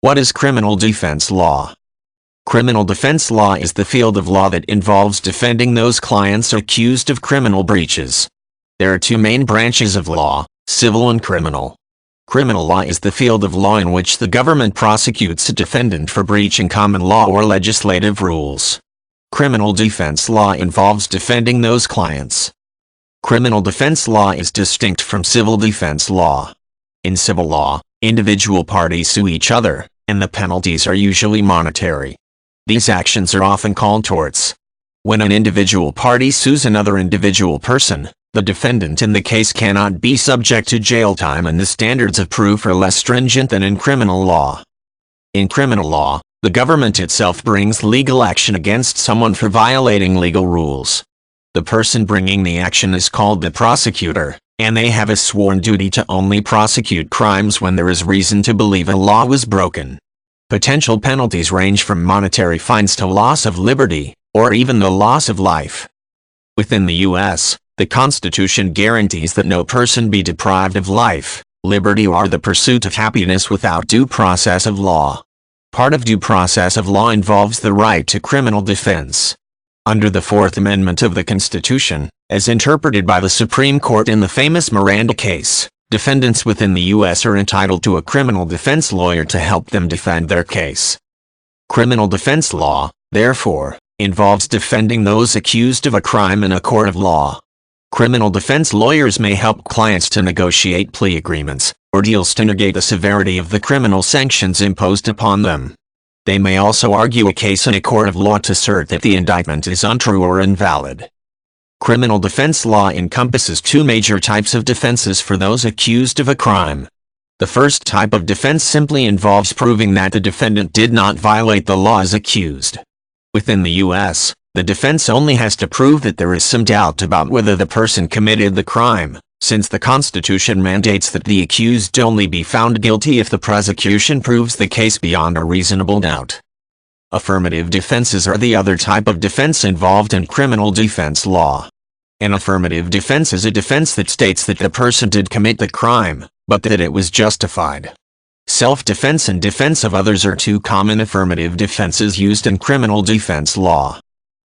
What is criminal defense law? Criminal defense law is the field of law that involves defending those clients accused of criminal breaches. There are two main branches of law, civil and criminal. Criminal law is the field of law in which the government prosecutes a defendant for breaching common law or legislative rules. Criminal defense law involves defending those clients. Criminal defense law is distinct from civil defense law. In civil law, individual parties sue each other, and the penalties are usually monetary. These actions are often called torts. When an individual party sues another individual person, the defendant in the case cannot be subject to jail time, and the standards of proof are less stringent than in criminal law. In criminal law, the government itself brings legal action against someone for violating legal rules. The person bringing the action is called the prosecutor, and they have a sworn duty to only prosecute crimes when there is reason to believe a law was broken. Potential penalties range from monetary fines to loss of liberty, or even the loss of life. Within the U.S., the Constitution guarantees that no person be deprived of life, liberty, or the pursuit of happiness without due process of law. Part of due process of law involves the right to criminal defense. Under the Fourth Amendment of the Constitution, as interpreted by the Supreme Court in the famous Miranda case, defendants within the U.S. are entitled to a criminal defense lawyer to help them defend their case. Criminal defense law, therefore, involves defending those accused of a crime in a court of law. Criminal defense lawyers may help clients to negotiate plea agreements, or deals to negate the severity of the criminal sanctions imposed upon them. They may also argue a case in a court of law to assert that the indictment is untrue or invalid. Criminal defense law encompasses two major types of defenses for those accused of a crime. The first type of defense simply involves proving that the defendant did not violate the law as accused. Within the U.S., the defense only has to prove that there is some doubt about whether the person committed the crime, since the Constitution mandates that the accused only be found guilty if the prosecution proves the case beyond a reasonable doubt. Affirmative defenses are the other type of defense involved in criminal defense law. An affirmative defense is a defense that states that the person did commit the crime, but that it was justified. Self-defense and defense of others are two common affirmative defenses used in criminal defense law.